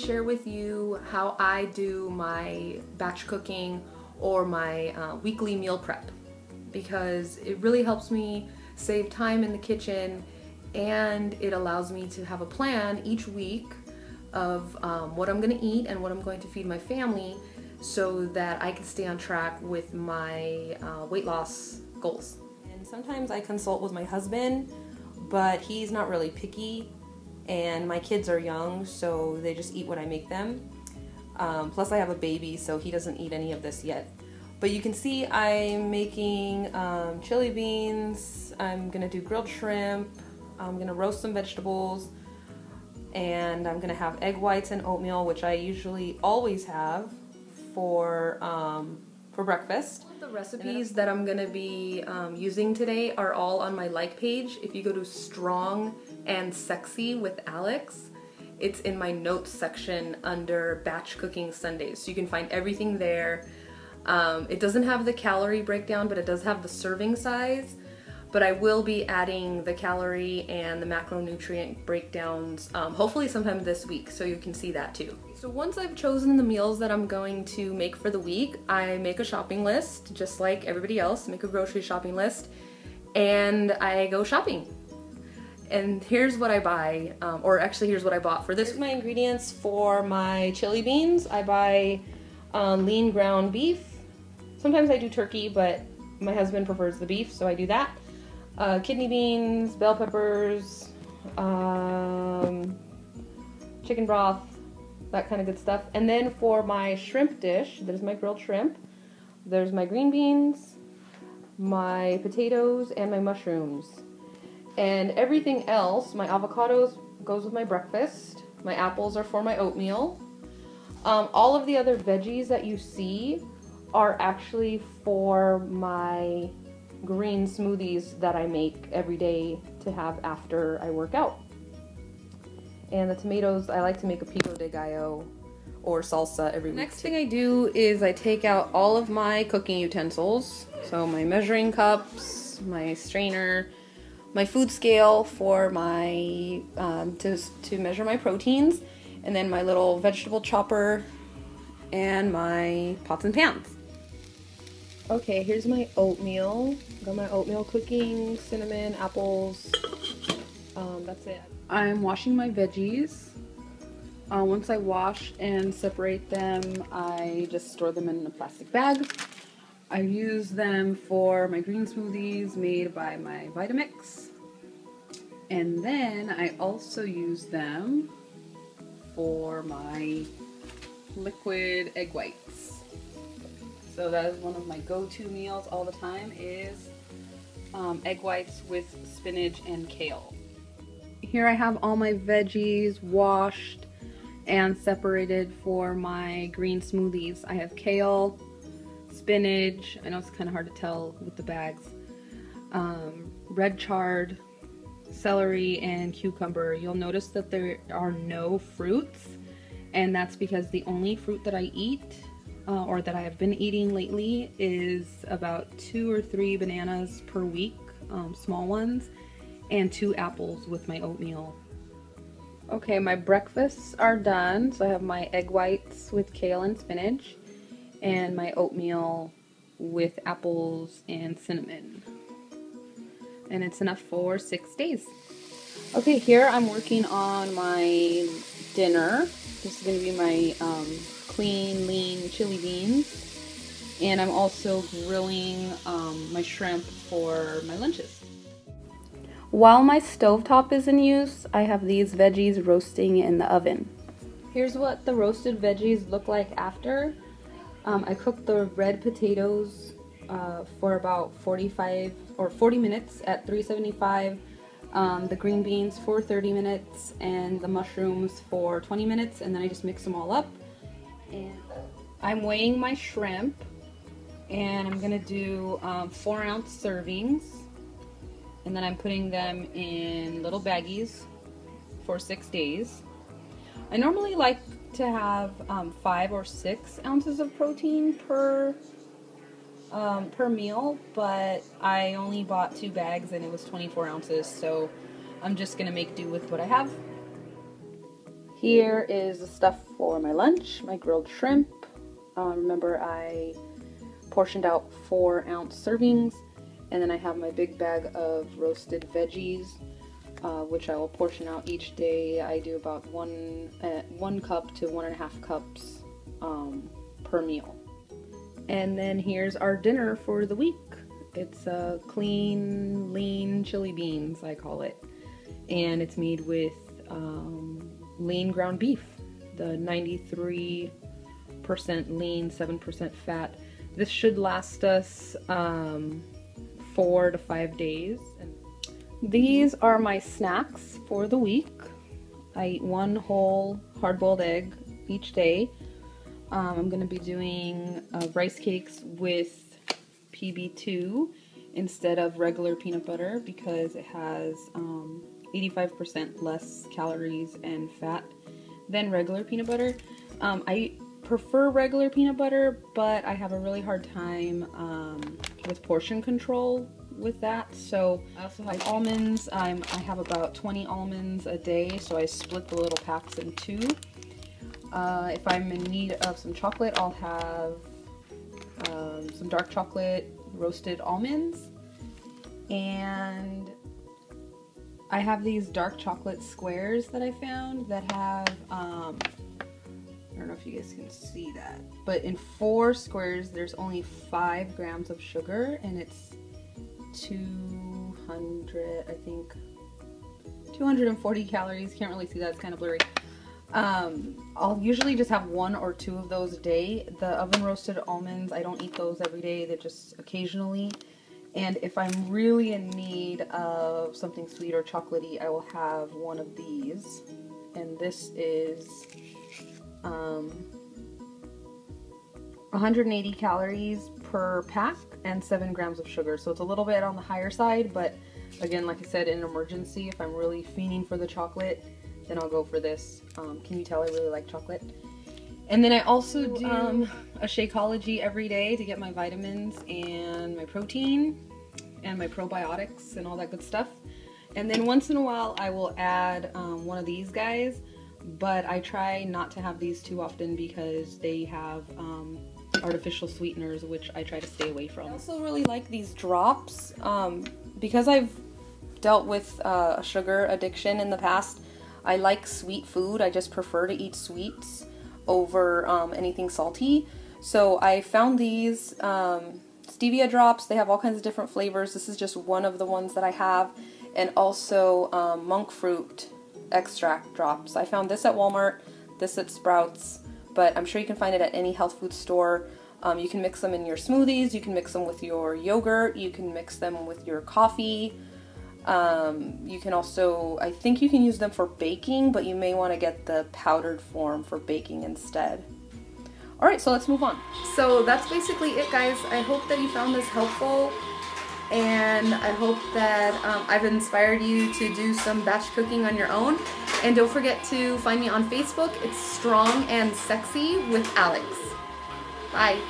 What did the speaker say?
share with you how I do my batch cooking or my weekly meal prep, because it really helps me save time in the kitchen, and it allows me to have a plan each week of what I'm going to eat and what I'm going to feed my family, so that I can stay on track with my weight loss goals. And sometimes I consult with my husband, but he's not really picky, and my kids are young, so they just eat what I make them. Plus I have a baby, so he doesn't eat any of this yet. But you can see I'm making chili beans, I'm gonna do grilled shrimp, I'm gonna roast some vegetables, and I'm gonna have egg whites and oatmeal, which I usually always have for breakfast. The recipes that I'm gonna be using today are all on my like page. If you go to Strong and Sexy with Alex, it's in my notes section under Batch Cooking Sundays. So you can find everything there. It doesn't have the calorie breakdown, but it does have the serving size. But I will be adding the calorie and the macronutrient breakdowns hopefully sometime this week, so you can see that too. So once I've chosen the meals that I'm going to make for the week, I make a shopping list, just like everybody else, make a grocery shopping list, and I go shopping. And here's what I buy, or actually here's what I bought for this. Here's my ingredients for my chili beans. I buy lean ground beef. Sometimes I do turkey, but my husband prefers the beef, so I do that. Kidney beans, bell peppers, chicken broth, that kind of good stuff. And then for my shrimp dish, there's my grilled shrimp, there's my green beans, my potatoes, and my mushrooms. And everything else, my avocados goes with my breakfast, my apples are for my oatmeal. All of the other veggies that you see are actually for my green smoothies that I make every day to have after I work out. And the tomatoes, I like to make a pico de gallo or salsa every week. Next thing I do is I take out all of my cooking utensils. So my measuring cups, my strainer, my food scale for my to measure my proteins, and then my little vegetable chopper and my pots and pans. Okay, here's my oatmeal. Got my oatmeal cooking, cinnamon, apples, that's it. I'm washing my veggies. Once I wash and separate them, I just store them in a plastic bag. I use them for my green smoothies made by my Vitamix. And then I also use them for my liquid egg whites. So that is one of my go-to meals all the time, is egg whites with spinach and kale. Here I have all my veggies washed and separated for my green smoothies. I have kale, spinach, I know it's kind of hard to tell with the bags, red chard, celery, and cucumber. You'll notice that there are no fruits, and that's because the only fruit that I eat or that I have been eating lately is about 2 or 3 bananas per week, small ones, and 2 apples with my oatmeal. Okay, my breakfasts are done. So I have my egg whites with kale and spinach, and my oatmeal with apples and cinnamon. And it's enough for 6 days. Okay, here I'm working on my dinner. This is going to be my clean, lean chili beans. And I'm also grilling my shrimp for my lunches. While my stovetop is in use, I have these veggies roasting in the oven. Here's what the roasted veggies look like after. I cooked the red potatoes for about 45 or 40 minutes at 375, the green beans for 30 minutes, and the mushrooms for 20 minutes, and then I just mix them all up. And I'm weighing my shrimp, and I'm gonna do 4-ounce servings, and then I'm putting them in little baggies for 6 days. I normally like to have 5 or 6 ounces of protein per meal, but I only bought 2 bags and it was 24 ounces, so I'm just gonna make do with what I have. Here is the stuff for my lunch, my grilled shrimp. Remember I portioned out 4-ounce servings, and then I have my big bag of roasted veggies, which I will portion out each day. I do about 1 cup to 1.5 cups per meal. And then here's our dinner for the week. It's clean, lean chili beans, I call it. And it's made with lean ground beef, the 93% lean, 7% fat. This should last us 4 to 5 days. These are my snacks for the week. I eat 1 whole hard-boiled egg each day. I'm going to be doing rice cakes with PB2 instead of regular peanut butter because it has 85% less calories and fat than regular peanut butter. I prefer regular peanut butter, but I have a really hard time with portion control with that. So I also have almonds. I have about 20 almonds a day, so I split the little packs in 2. If I'm in need of some chocolate, I'll have some dark chocolate roasted almonds, and I have these dark chocolate squares that I found that have I don't know if you guys can see that, but in 4 squares there's only 5 grams of sugar, and it's 200, I think 240 calories. Can't really see that, it's kind of blurry. I'll usually just have 1 or 2 of those a day. The oven roasted almonds, I don't eat those every day, they're just occasionally. And if I'm really in need of something sweet or chocolatey, I will have 1 of these. And this is 180 calories per pack and 7 grams of sugar. So it's a little bit on the higher side, but again, like I said, in an emergency, if I'm really fiending for the chocolate, then I'll go for this. Can you tell I really like chocolate? And then I also do a Shakeology every day to get my vitamins and my protein and my probiotics and all that good stuff. And then once in a while I will add one of these guys, but I try not to have these too often because they have artificial sweeteners, which I try to stay away from. I also really like these drops because I've dealt with a sugar addiction in the past. I like sweet food. I just prefer to eat sweets over anything salty. So I found these stevia drops. They have all kinds of different flavors. This is just one of the ones that I have. And also monk fruit extract drops. I found this at Walmart, this at Sprouts, but I'm sure you can find it at any health food store. You can mix them in your smoothies. You can mix them with your yogurt. You can mix them with your coffee. You can also, I think you can use them for baking, but you may want to get the powdered form for baking instead. Alright, so let's move on. So that's basically it, guys. I hope that you found this helpful, and I hope that I've inspired you to do some batch cooking on your own. And don't forget to find me on Facebook. It's Strong and Sexy with Alex. Bye.